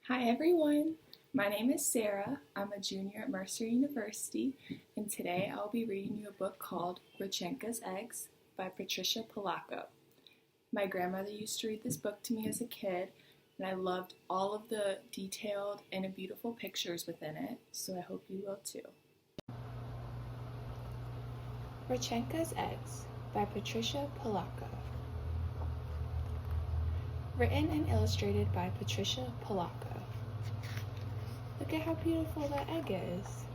Hi everyone, my name is Sarah. I'm a junior at Mercer University, and today I'll be reading you a book called Rechenka's Eggs by Patricia Polacco. My grandmother used to read this book to me as a kid, and I loved all of the detailed and beautiful pictures within it, so I hope you will too. Rechenka's Eggs by Patricia Polacco. Written and illustrated by Patricia Polacco. Look at how beautiful that egg is.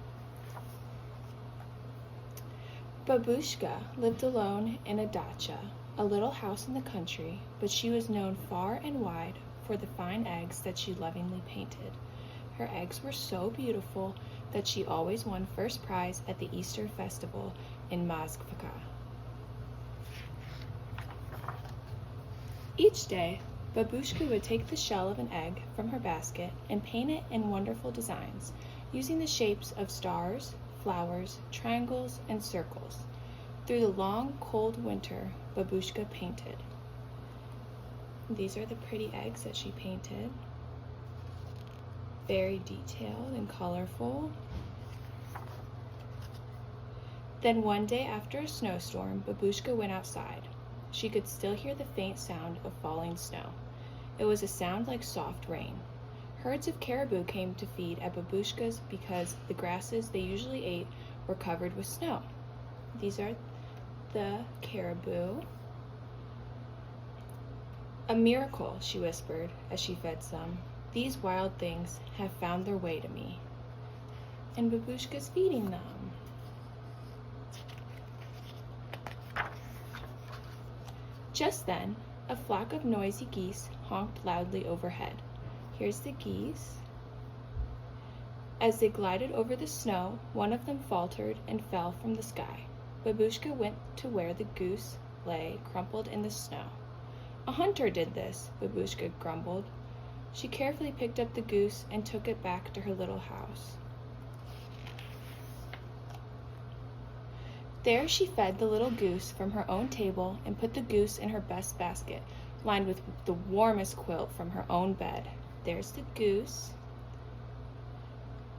Babushka lived alone in a dacha, a little house in the country, but she was known far and wide for the fine eggs that she lovingly painted. Her eggs were so beautiful that she always won first prize at the Easter festival in Moskva. Each day, Babushka would take the shell of an egg from her basket and paint it in wonderful designs, using the shapes of stars, flowers, triangles, and circles. Through the long, cold winter, Babushka painted. These are the pretty eggs that she painted. Very detailed and colorful. Then one day after a snowstorm, Babushka went outside. She could still hear the faint sound of falling snow. It was a sound like soft rain. Herds of caribou came to feed at Babushka's because the grasses they usually ate were covered with snow. These are the caribou. A miracle, she whispered as she fed some. These wild things have found their way to me. And Babushka's feeding them. Just then, a flock of noisy geese honked loudly overhead. Here's the geese. As they glided over the snow, one of them faltered and fell from the sky. Babushka went to where the goose lay crumpled in the snow. A hunter did this, Babushka grumbled. She carefully picked up the goose and took it back to her little house. There she fed the little goose from her own table and put the goose in her best basket, lined with the warmest quilt from her own bed. There's the goose.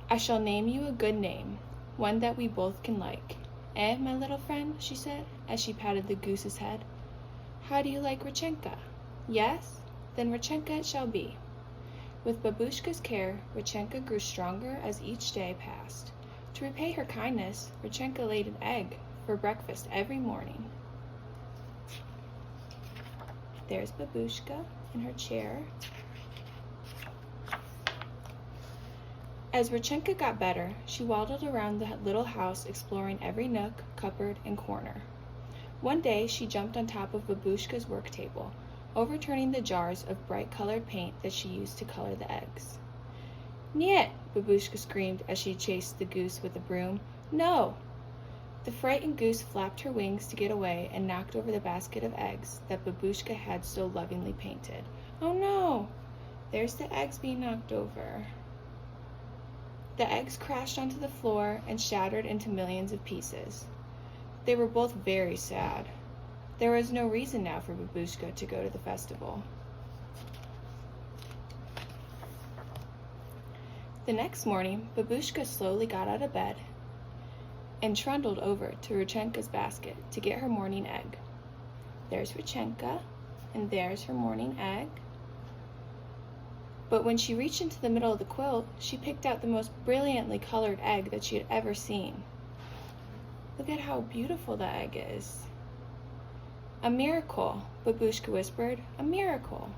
I shall name you a good name, one that we both can like. Eh, my little friend, she said, as she patted the goose's head. How do you like Rechenka? Yes? Then Rechenka it shall be. With Babushka's care, Rechenka grew stronger as each day passed. To repay her kindness, Rechenka laid an egg for breakfast every morning. There's Babushka in her chair. As Rechenka got better, she waddled around the little house exploring every nook, cupboard, and corner. One day she jumped on top of Babushka's work table, overturning the jars of bright-colored paint that she used to color the eggs. Niet! Babushka screamed as she chased the goose with a broom. No! The frightened goose flapped her wings to get away and knocked over the basket of eggs that Babushka had so lovingly painted. Oh no! There's the eggs being knocked over. The eggs crashed onto the floor and shattered into millions of pieces. They were both very sad. There was no reason now for Babushka to go to the festival. The next morning, Babushka slowly got out of bed and trundled over to Rechenka's basket to get her morning egg. There's Rechenka, and there's her morning egg. But when she reached into the middle of the quilt, she picked out the most brilliantly colored egg that she had ever seen. Look at how beautiful the egg is. A miracle, Babushka whispered, a miracle.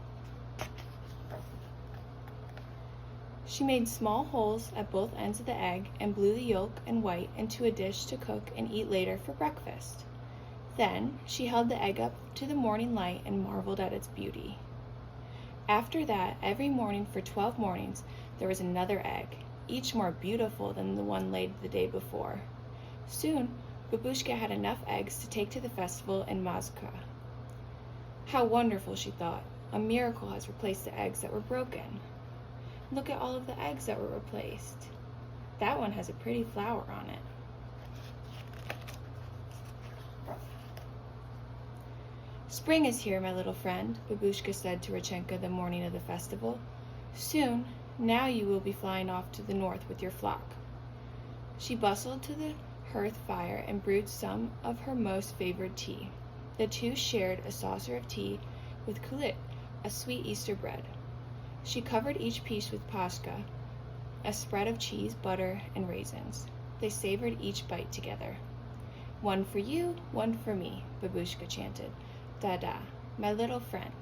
She made small holes at both ends of the egg and blew the yolk and white into a dish to cook and eat later for breakfast. Then she held the egg up to the morning light and marveled at its beauty. After that, every morning for 12 mornings, there was another egg, each more beautiful than the one laid the day before. Soon, Babushka had enough eggs to take to the festival in Moskva. How wonderful, she thought. A miracle has replaced the eggs that were broken. Look at all of the eggs that were replaced. That one has a pretty flower on it. Spring is here, my little friend, Babushka said to Rechenka the morning of the festival. Soon, Now you will be flying off to the north with your flock." She bustled to the hearth fire and brewed some of her most favored tea. The two shared a saucer of tea with kulik, a sweet Easter bread. She covered each piece with pashka, a spread of cheese, butter, and raisins. They savored each bite together. "One for you, one for me," Babushka chanted. "Dada, my little friend,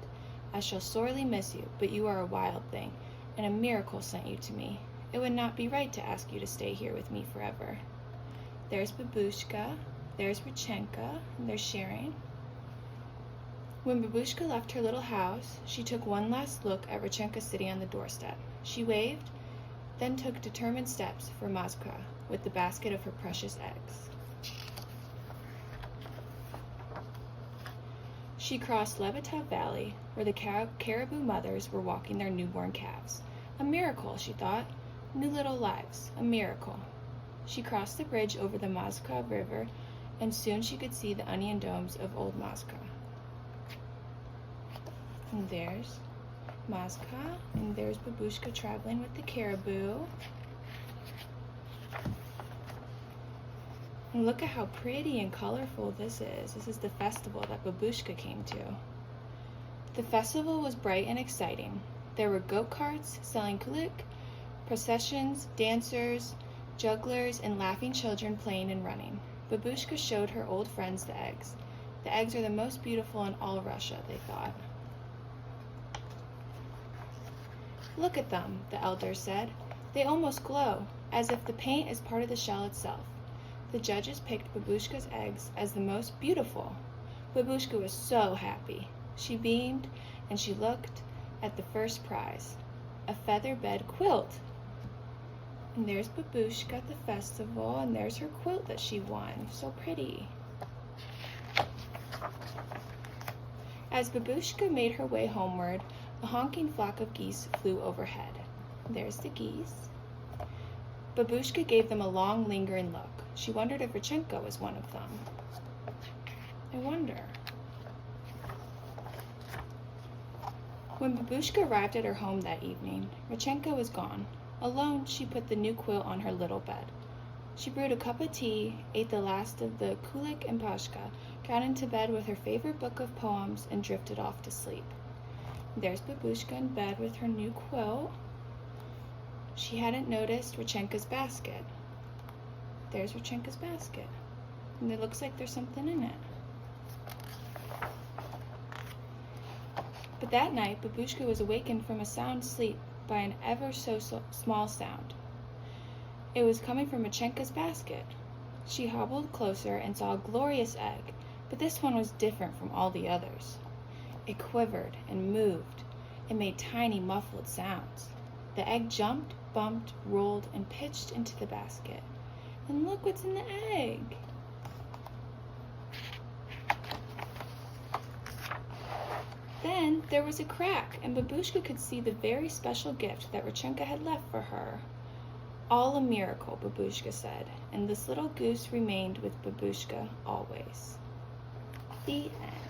I shall sorely miss you, but you are a wild thing, and a miracle sent you to me. It would not be right to ask you to stay here with me forever." There's Babushka, there's Rechenka, and there's Sharon. When Babushka left her little house, she took one last look at Rechenka sitting on the doorstep. She waved, then took determined steps for Mazka with the basket of her precious eggs. She crossed Lebetov Valley, where the caribou mothers were walking their newborn calves. A miracle, she thought. New little lives, a miracle. She crossed the bridge over the Mazka River, and soon she could see the onion domes of old Mazka. And there's Mazka, and there's Babushka traveling with the caribou. And look at how pretty and colorful this is. This is the festival that Babushka came to. The festival was bright and exciting. There were go-karts selling kulik, processions, dancers, jugglers, and laughing children playing and running. Babushka showed her old friends the eggs. The eggs are the most beautiful in all Russia, they thought. "Look at them," the elders said. "They almost glow, as if the paint is part of the shell itself." The judges picked Babushka's eggs as the most beautiful. Babushka was so happy. She beamed, and she looked at the first prize, a feather bed quilt. And there's Babushka at the festival, and there's her quilt that she won. So pretty. As Babushka made her way homeward, a honking flock of geese flew overhead. There's the geese. Babushka gave them a long, lingering look. She wondered if Rechenka was one of them. I wonder. When Babushka arrived at her home that evening, Rechenka was gone. Alone, she put the new quilt on her little bed. She brewed a cup of tea, ate the last of the kulik and pashka, got into bed with her favorite book of poems, and drifted off to sleep. There's Babushka in bed with her new quilt. She hadn't noticed Rechenka's basket. There's Rechenka's basket. And it looks like there's something in it. But that night, Babushka was awakened from a sound sleep by an ever so small sound. It was coming from Rechenka's basket. She hobbled closer and saw a glorious egg, but this one was different from all the others. It quivered and moved. It made tiny muffled sounds. The egg jumped, bumped, rolled, and pitched into the basket. And look what's in the egg! Then there was a crack, and Babushka could see the very special gift that Rechenka had left for her. "All a miracle," Babushka said, and this little goose remained with Babushka always. The end.